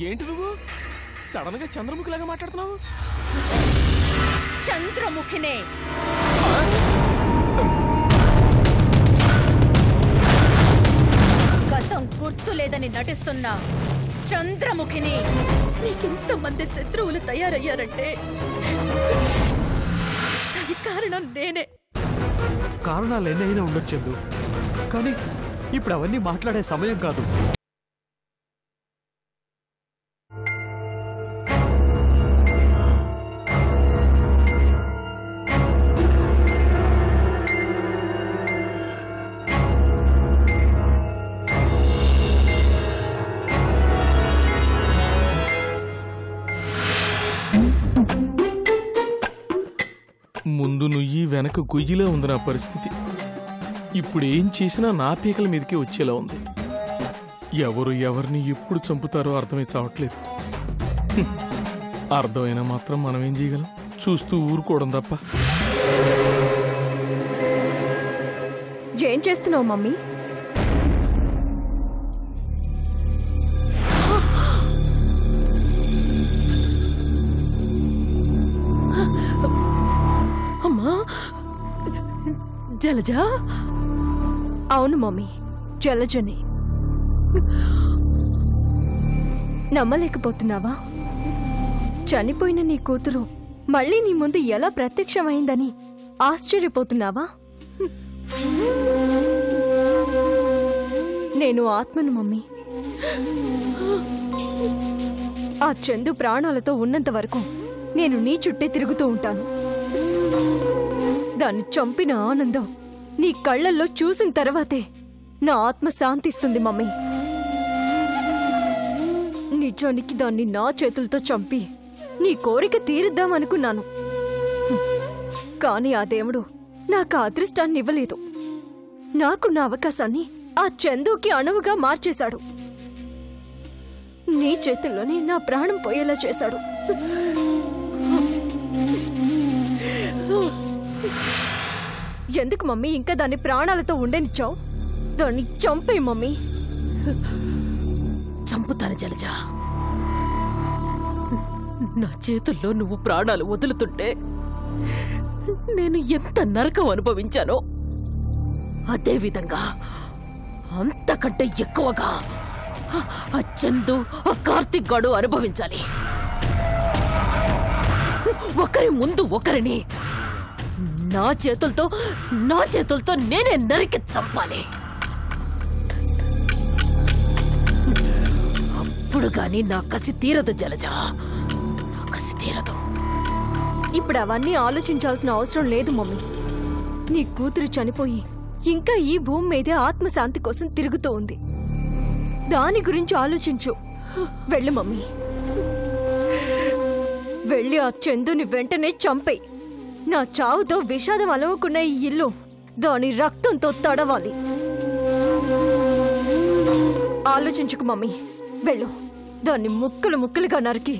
ఏంటి నువ్వు సడన్ గా చంద్రముఖిలాగా మాట్లాడుతున్నావు? చంద్రముఖినే. గతం గుర్తు లేదని నటిస్తున్నా చంద్రముఖిని. నీకింతమంది శత్రువులు తయారయ్యారంటే దానికి కారణం నేనే. కారణాలు ఎన్నైనా ఉండొచ్చు, కానీ ఇప్పుడు అవన్నీ మాట్లాడే సమయం కాదు. ముందు నుయ్యి వెనక గుయ్యిలా ఉంది నా పరిస్థితి. ఇప్పుడు ఏం చేసినా నా పీకల మీదకే వచ్చేలా ఉంది. ఎవరు ఎవరిని ఎప్పుడు చంపుతారో అర్థమై చావట్లేదు. అర్థమైనా మాత్రం మనం ఏం చేయగలం? చూస్తూ ఊరుకోవడం తప్ప. ఏం చేస్తున్నావు మమ్మీ? అమ్మా జలజ. అవును మమ్మీ, జలజని. నమ్మలేకపోతున్నావా? చనిపోయిన నీ కూతురు మళ్ళీ నీ ముందు ఎలా ప్రత్యక్షమైందని ఆశ్చర్యపోతున్నావా? నేను ఆత్మను మమ్మీ. ఆ చందు ప్రాణాలతో ఉన్నంత వరకు నేను నీ చుట్టే తిరుగుతూ ఉంటాను. దాన్ని చంపిన ఆనందం నీ కళ్ళల్లో చూసిన తర్వాతే నా ఆత్మ శాంతిస్తుంది మమ్మీ. నిజానికి దాన్ని నా చేతులతో చంపి నీ కోరిక తీరుద్దామనుకున్నాను. కానీ ఆ దేవుడు నాకు ఆ అదృష్టాన్ని ఇవ్వలేదు. నాకు నా అవకాశాన్ని ఆ చందుకి అణువుగా మార్చేశాడు. నీ చేతుల్లోనే నా ప్రాణం పోయేలా చేశాడు. ఎందుకు మమ్మీ ఇంకా దాన్ని ప్రాణాలతో ఉండనిచ్చావు? దాన్ని చంపే మమ్మీ. చంపుతాను జలజ. నా చేతుల్లో నువ్వు ప్రాణాలు వదులుతుంటే నేను ఎంత నరకం అనుభవించానో అదేవిధంగా అంతకంటే ఎక్కువగా ఆ చందు, ఆ కార్తిక్ గాడు అనుభవించాలి. ఒకరి ముందు ఒకరిని నా చేతులతో నేనే నరికి చంపాలి. అప్పుడు గాని నా కసి తీరదు జలజ, నా కసి తీరదు. ఇప్పుడు అవన్నీ ఆలోచించాల్సిన అవసరం లేదు మమ్మీ. నీ కూతురు చనిపోయి ఇంకా ఈ భూమి మీదే ఆత్మశాంతి కోసం తిరుగుతూ ఉంది. దాని గురించి ఆలోచించు. వెళ్ళు మమ్మీ, వెళ్ళి ఆ చందుని వెంటనే చంపే. నా చావుతో విషాదం అలవకున్న ఈ ఇల్లు దాని రక్తంతో తడవాలి. ఆలోచించుకు మమ్మీ, వెళ్ళు. దాన్ని ముక్కలు ముక్కలుగా నరికి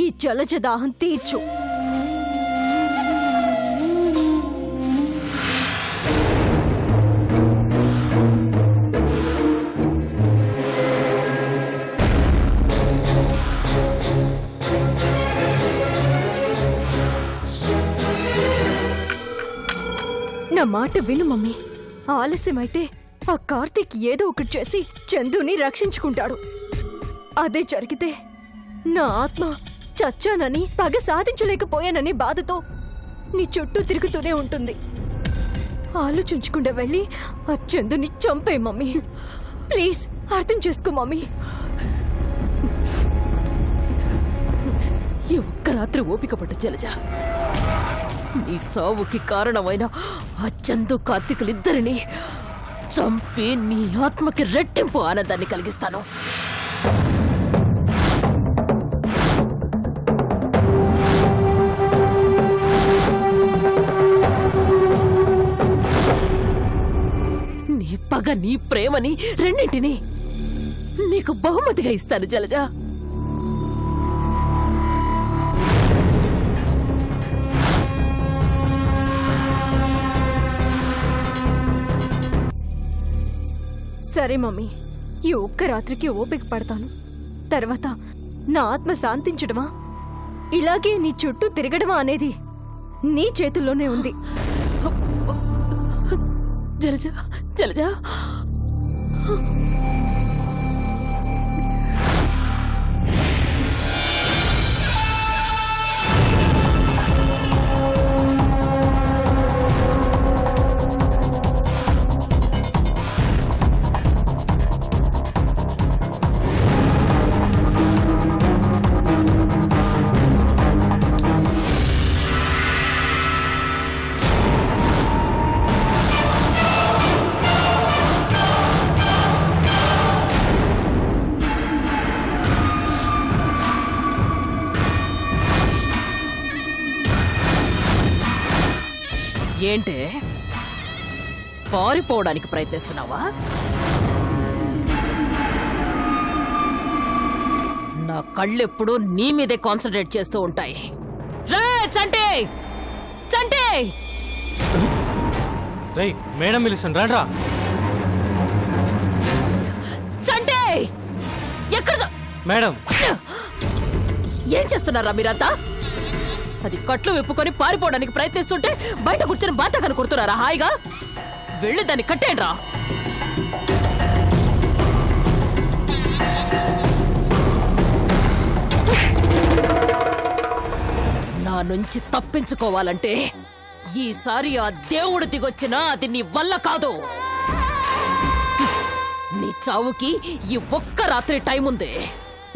ఈ జలజ దాహం తీర్చు. నా మాట విను మమ్మీ. ఆలస్యమైతే ఆ కార్తీక్ ఏదో ఒకటి చేసి చందుని రక్షించుకుంటాడు. అదే జరిగితే నా ఆత్మ చచ్చానని, పగ సాధించలేకపోయానని బాధతో నీ చుట్టూ తిరుగుతూనే ఉంటుంది. ఆలోచించకుండా వెళ్ళి ఆ చందుని చంపే మమ్మీ. ప్లీజ్ అర్థం చేసుకో మమ్మీ. ఈ ఒక్క రాత్రి ఓపిక పట్టు జలజ. నీ చావుకి కారణమైన ఆ చందు, కార్తీకులిద్దరిని చంపి నీ ఆత్మకి రెట్టింపు ఆనందాన్ని కలిగిస్తాను. నీ పగ, నీ ప్రేమని రెండింటినీ నీకు బహుమతిగా ఇస్తాను జలజ. సరే మమ్మీ, ఈ ఒక్క రాత్రికి ఓపిక పడతాను. తర్వాత నా ఆత్మ శాంతించడమా ఇలాగే నీ చుట్టూ తిరగడమా అనేది నీ చేతుల్లోనే ఉంది. జలజ జలజ ఏంటే పారిపోవడానికి ప్రయత్నిస్తున్నావా? నా కళ్ళెప్పుడు నీ మీదే కాన్సన్ట్రేట్ చేస్తూ ఉంటాయి. రే చంటే చంటే! రేయ్ మేడం పిలుస్తుంది, రాడ్రా. చంటే ఎక్కడ మేడం ఏం చేస్తున్నారా మీరంతా? అది కట్లు విప్పుకొని పారిపోవడానికి ప్రయత్నిస్తుంటే బయట కూర్చొని బాతకని కొడుతున్నారా? హాయిగా వెళ్ళి దాన్ని కట్టేయండి రా. నా నుంచి తప్పించుకోవాలంటే ఈసారి ఆ దేవుడు దిగొచ్చినా అది నీ వల్ల కాదు. నీ చావుకి ఈ ఒక్క రాత్రి టైం ఉంది.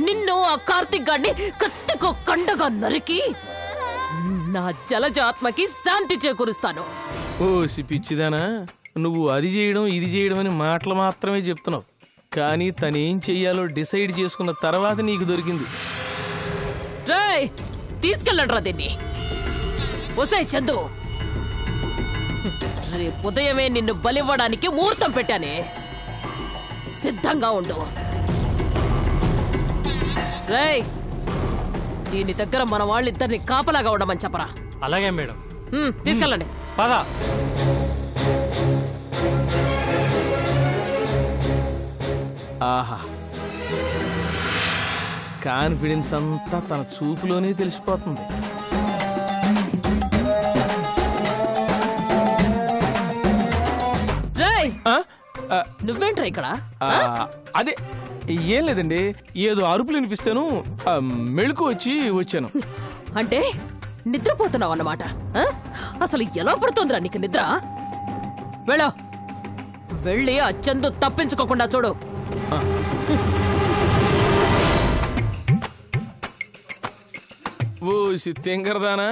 నిన్ను ఆ కార్తిక్ గాడిని కత్తికో కండగా నరికి నా జలజ ఆత్మకి శాంతి చేకూరుస్తాను. ఓ పిచ్చిదానా, నువ్వు అది చేయడం ఇది చేయడం అని మాటలు మాత్రమే చెప్తున్నావు. కానీ తనేం చెయ్యాలో డిసైడ్ చేసుకున్న తర్వాత నీకు దొరికింది. రేయ్ తీసుకెళ్ళండ్రా దీన్ని. ఒసేయ్ చందు, రేపు ఉదయమే నిన్ను బలివ్వడానికి ముహూర్తం పెట్టానే, సిద్ధంగా ఉండు. రేయ్ దీని దగ్గర మన వాళ్ళిద్దరిని కాపలాగా ఉండమని చెప్పరా. అలాగే మేడం. తీసుకెళ్ళండి. పద. ఆహా, కాన్ఫిడెన్స్ అంతా తన చూపులోనే తెలిసిపోతుంది. రేయ్ నువ్వేంట్రా ఇక్కడ? అదే ఏం లేదండి, ఏదో అరుపులు వినిపిస్తాను మెళుకు వచ్చాను. అంటే నిద్రపోతున్నావు అన్నమాట. అసలు ఎలా పడుతుందిరా నీకు నిద్ర? వెళ్ళి ఆ చందు తప్పించుకోకుండా చూడు. ఓ తెంగరదానా,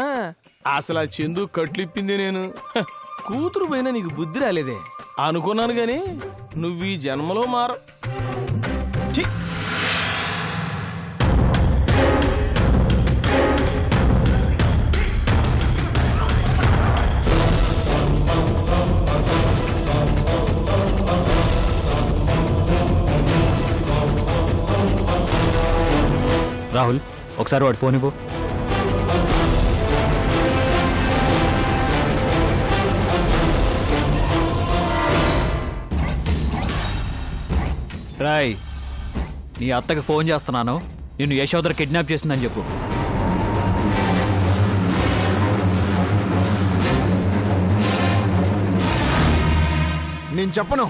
అసలు ఆ చందు కట్లిప్పింది నేను. కూతురు పైన నీకు బుద్ధి రాలేదే అనుకున్నాను గాని నువ్వు ఈ జన్మలో మార. రాహుల్ ఒకసారి వాడు ఫోన్ ఇవ్వు. రాయ్ నీ అత్తకి ఫోన్ చేస్తున్నాను, నిన్ను యశోదర కిడ్నాప్ చేసిందని చెప్పు. నేను చెప్పను.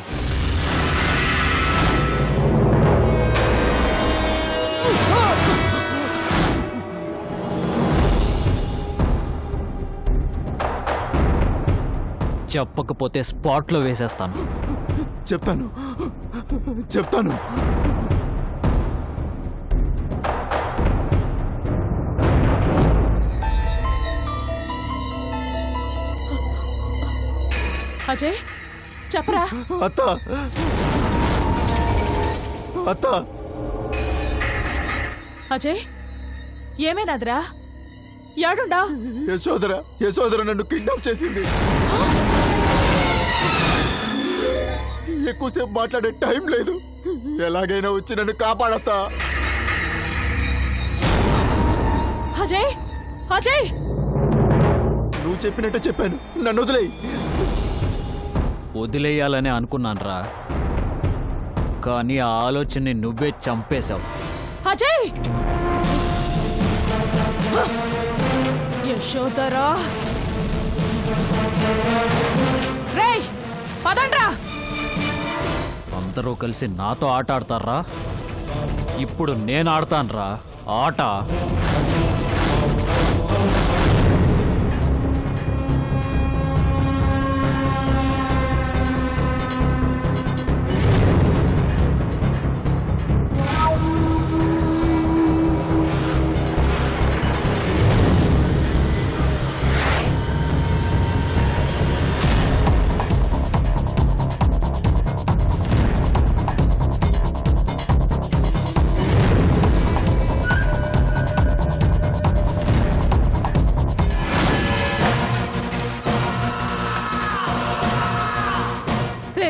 చెప్పకపోతే స్పాట్లో వేసేస్తాను. చెప్తాను చెప్తాను. అజయ్ చెప్పరా. అత్త అత్త అజయ్ ఏమైనాదిరా? యాడుండా? యశోదర నన్ను కిడ్నాప్ చేసింది. ఎక్కువసేపు మాట్లాడే టైం లేదు. ఎలాగైనా వచ్చి నన్ను కాపాడతా. అజయ్ అజయ్ నువ్వు చెప్పినట్టు చెప్పాను, నన్ను వదిలేయి. వదిలేయాలని అనుకున్నానురా, కానీ ఆ ఆలోచనని నువ్వే చంపేశావు. అజయ్ యశోదరా రేయ్ పదండ్రా. అందరూ కలిసి నాతో ఆట ఆడతారా? ఇప్పుడు నేను ఆడతాన్రా ఆట.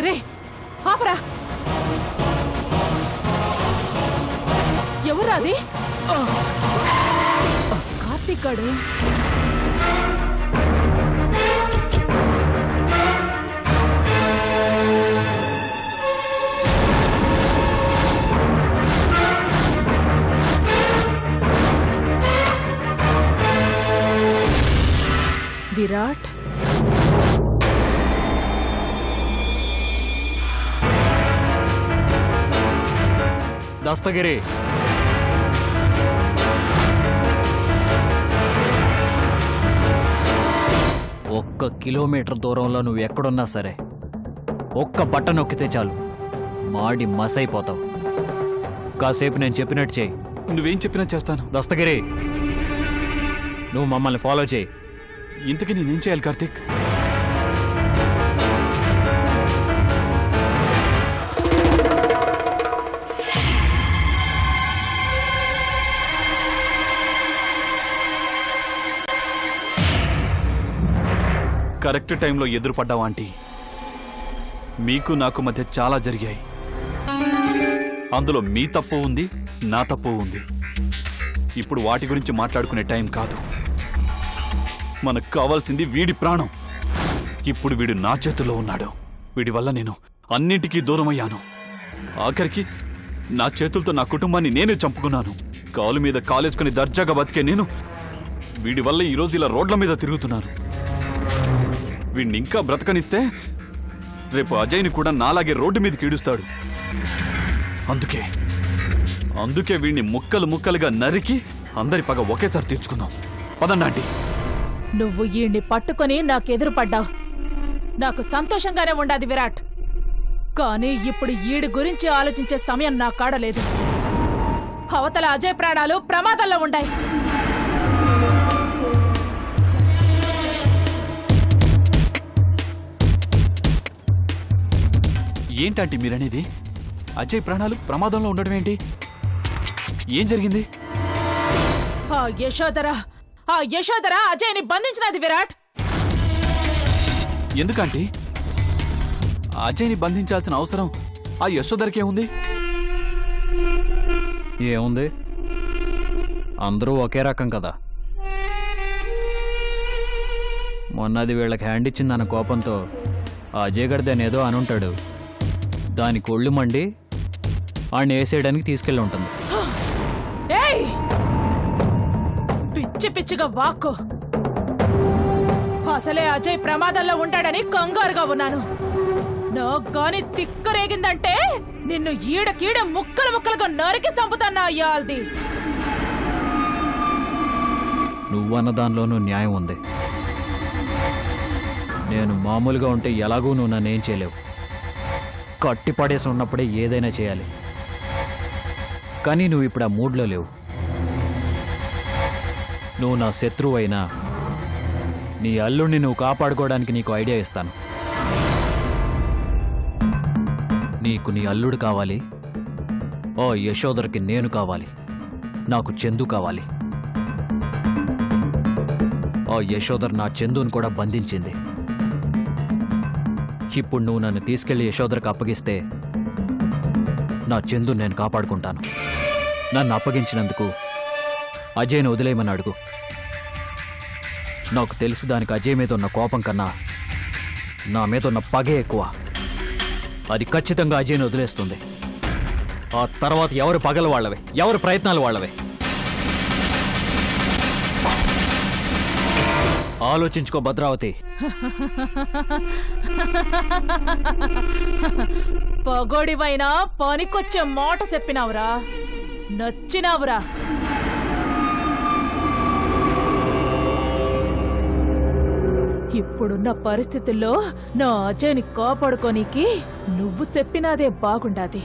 రే ఆపరా. ఎవరు అది? కార్తీక్ గాడు. విరాట్ దస్తగిరి, ఒక్క కిలోమీటర్ దూరంలో నువ్వు ఎక్కడున్నా సరే ఒక్క బటన్ నొక్కితే చాలు మాడి మసైపోతావు. కాసేపు నేను చెప్పినట్టు చేయి. నువ్వేం చెప్పినా చేస్తాను. దస్తగిరి, నువ్వు మమ్మల్ని ఫాలో చేయి. ఇంతకీ నేనేం చేయాలి కార్తీక్? కరెక్ట్ టైంలో ఎదురుపడ్డావా ఆంటీ? మీకు నాకు మధ్య చాలా జరిగాయి. అందులో మీ తప్పు ఉంది, నా తప్పు ఉంది. ఇప్పుడు వాటి గురించి మాట్లాడుకునే టైం కాదు. మనకు కావాల్సింది వీడి ప్రాణం. ఇప్పుడు వీడు నా చేతుల్లో ఉన్నాడు. వీడి వల్ల నేను అన్నింటికీ దూరమయ్యాను. ఆఖరికి నా చేతులతో నా కుటుంబాన్ని నేనే చంపుకున్నాను. కాలు మీద కాలేసుకుని దర్జాగా బతికే నేను వీడి వల్ల ఈరోజు ఇలా రోడ్ల మీద తిరుగుతున్నాను. వీడిని ఇంకా బ్రతకనిస్తే రేపు అజయ్ని కూడా నాలాగే రోడ్డు మీదకి ఈడుస్తాడు. అందుకే వీడిని ముక్కలు ముక్కలుగా నరికి అందరి పగ ఒకేసారి తీర్చుకుందాం. పదండి ఆంటీ. నువ్వు ఈయన్ని పట్టుకొని నాకెదురు పడ్డావు. నాకు సంతోషంగానే ఉండాది విరాట్. కానీ ఇప్పుడు ఈడి గురించి ఆలోచించే సమయం నా కాడలేదు. అవతల అజయ్ ప్రాణాలు ప్రమాదంలో ఉండాయి. ఏంటంటే మీరనేది? అజయ్ ప్రాణాలు ప్రమాదంలో ఉండడం ఏంటి? ఏం జరిగింది? ఆ యశోదర అజయ్ని బంధించినది విరాట్. ఎందుకంటే అజయ్ని బంధించాల్సిన అవసరం ఆ యశోదరకే ఉంది. ఏముంది, అందరూ ఒకే రకం కదా. మొన్నది వీళ్ళకి హ్యాండ్ ఇచ్చిందన్న కోపంతో అజయ్ గడిదేనేదో అనుంటాడు. దానికి ఒళ్ళు మండి ఆడిని వేసేయడానికి తీసుకెళ్ళి ఉంటుంది. పిచ్చి పిచ్చిగా వాక్కు. అసలే అజయ్ ప్రమాదంలో ఉంటాడని కంగారుగా ఉన్నాను. నాకు గాని తిక్కరేగిందంటే నిన్ను ఈడకీడ ముక్కలు ముక్కలుగా నరికి చంపుతాన్నా అయ్యాల్ది. నువ్వన్న దానిలోనూ న్యాయం ఉంది. నేను మామూలుగా ఉంటే ఎలాగూ నువ్వు నన్నేం చేయలేవు. కట్టిపడేసి ఉన్నప్పుడే ఏదైనా చేయాలి. కానీ నువ్వు ఇప్పుడు ఆ మూడ్లో లేవు. నువ్వు నా శత్రువు అయినా నీ అల్లుడిని నువ్వు కాపాడుకోవడానికి నీకు ఐడియా ఇస్తాను. నీకు నీ అల్లుడు కావాలి, ఓ యశోదర్కి నేను కావాలి, నాకు చందు కావాలి. ఓ యశోదర్ నా చందుని కూడా బంధించింది. ఇప్పుడు నువ్వు నన్ను తీసుకెళ్లి యశోదర్కి అప్పగిస్తే నా చందు నేను కాపాడుకుంటాను. నన్ను అప్పగించినందుకు అజయ్ని వదిలేయమని అడుగు. నాకు తెలిసి దానికి అజయ్ మీద ఉన్న కోపం కన్నా నా మీద ఉన్న పగే ఎక్కువ. అది ఖచ్చితంగా అజయ్ని వదిలేస్తుంది. ఆ తర్వాత ఎవరు పగలు వాళ్ళవే, ఎవరు ప్రయత్నాలు వాళ్ళవే. ఆలోచించుకో భద్రావతి. పగోడివైనా పనికొచ్చే మాట చెప్పినావురా, నచ్చినావురా. ఇప్పుడున్న పరిస్థితుల్లో నా అజయ్ని కాపాడుకోనీకి నువ్వు చెప్పినాదే బాగుండాది.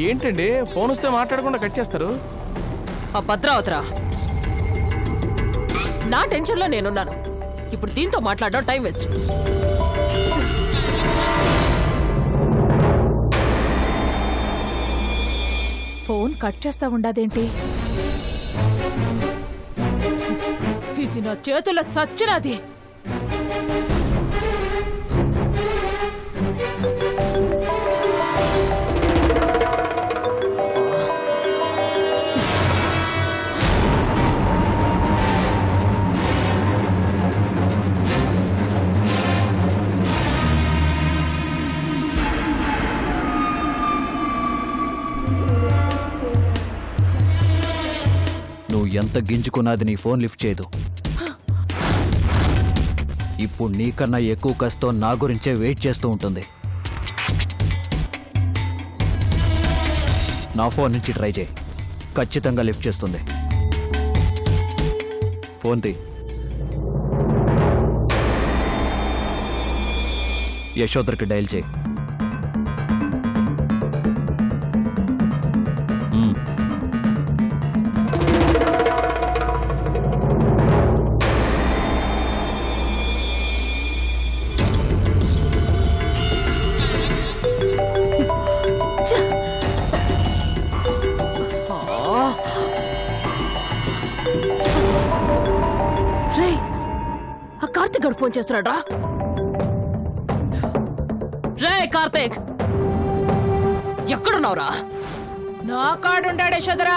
ఏంటండి ఫోన్ వస్తే మాట్లాడకుండా కట్ చేస్తారు? ఆ భద్రావతిరా, నా టెన్షన్లో నేనున్నాను. ఇప్పుడు దీంతో మాట్లాడడం టైం వేస్ట్. ఫోన్ కట్ చేస్తా ఉండాదేంటి? ఇది నా చేతుల్లో చచ్చినది. ఎంత గింజుకున్నది నీ ఫోన్ లిఫ్ట్ చేయదు. ఇప్పుడు నీకన్నా ఎక్కువ కష్టం నా గురించే వెయిట్ చేస్తూ ఉంటుంది. నా ఫోన్ నుంచి ట్రై చేయి, ఖచ్చితంగా లిఫ్ట్ చేస్తుంది. ఫోన్ తీ. యశోదర్కి డైల్ చేయి. కార్తిక్ గారు ఫోన్ చేస్తున్నాడ్రా. రే కార్తిక్, ఎక్కడున్నావురా? నా కాడుండాడే యశోదరా.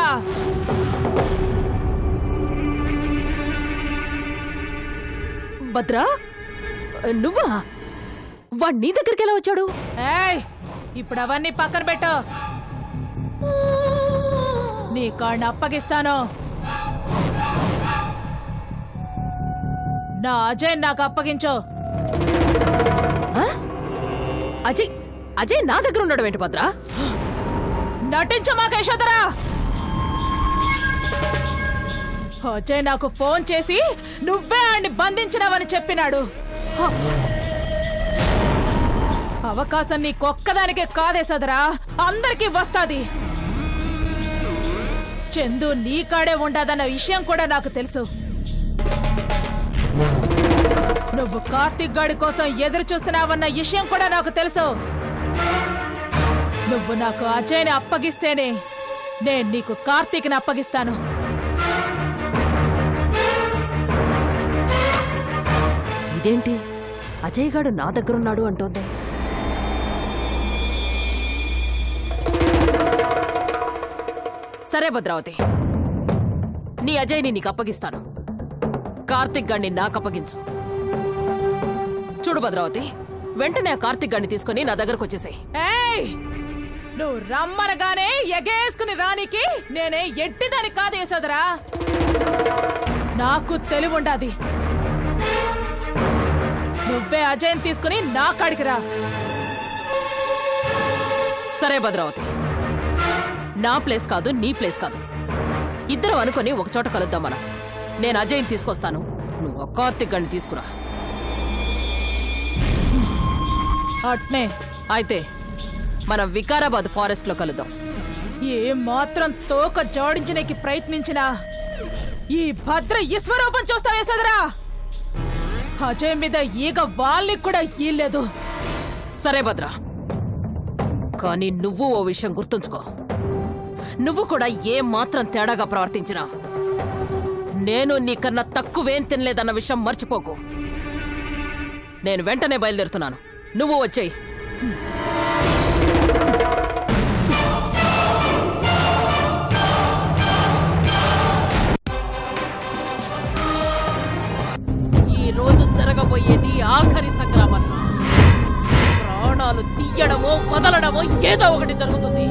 భద్రా, నువ్వా? వాడు నీ దగ్గరికి ఎలా వచ్చాడు? ఏయ్, ఇప్పుడు అవన్నీ పక్కన పెట్టు. నీ కార్డుని అప్పగిస్తాను. నా అజయ్ నాకు అప్పగించు. అజయ్ అజయ్ నా దగ్గర ఉన్నాడు ఏంటి భద్రా? నటించు మాకు యశోదరా. అజయ్ నాకు ఫోన్ చేసి నువ్వే ఆయన్ని బంధించినావని చెప్పినాడు. అవకాశం నీకొక్కదానికే కాదే సోదరా, అందరికీ వస్తాది. చందు నీ కాడే ఉండదన్న విషయం కూడా నాకు తెలుసు. నువ్వు కార్తిక్ గాడి కోసం ఎదురు చూస్తున్నావన్న విషయం కూడా నాకు తెలుసు. నువ్వు నాకు అజయ్ని అప్పగిస్తేనే నేను నీకు కార్తీక్ని అప్పగిస్తాను. ఇదేంటి అజయ్ గాడు నా దగ్గరున్నాడు అంటోంది? సరే భద్రావతి, నీ అజయ్ని నీకు అప్పగిస్తాను. కార్తిక్ గాడిని నాకు అప్పగించు. చూడు భద్రావతి, వెంటనే ఆ కార్తిక్ గాడిని తీసుకుని నా దగ్గరకు వచ్చేసాయి. ఏయ్, నువ్వు రమ్మనగానే ఎగేసుకుని రానికి నేనే ఎట్టిదాని కాదు యశోదరా. నాకు తెలివుండాది. నువ్వే అజయ్ని తీసుకుని నా కాడికి రా. సరే భద్రావతి, నా ప్లేస్ కాదు, నీ ప్లేస్ కాదు, ఇద్దరం అనుకుని ఒక చోట కలుద్దాం మనం. నేను అజయ్ని తీసుకొస్తాను, నువ్వు కార్తిక్ గాడిని తీసుకురా. అట్నే అయితే మనం వికారాబాద్ ఫారెస్ట్ లో కలుద్దాం. ఏ మాత్రం తోక జోడించడానికి ప్రయత్నించినా ఈ భద్ర ఈశ్వరూపం చూస్తావే సదరా. అజయ్ మీద ఈగ వాళ్ళకి కూడా ఈలేదు. సరే భద్ర, కానీ నువ్వు ఓ విషయం గుర్తుంచుకో. నువ్వు కూడా ఏ మాత్రం తేడాగా ప్రవర్తించినా నేను నీకన్నా తక్కువేం తినలేదన్న విషయం మర్చిపోకు. నేను వెంటనే బయలుదేరుతున్నాను, నువ్వు వచ్చేయి. వదలడమో ఏదో ఒకటి జరుగుతుంది.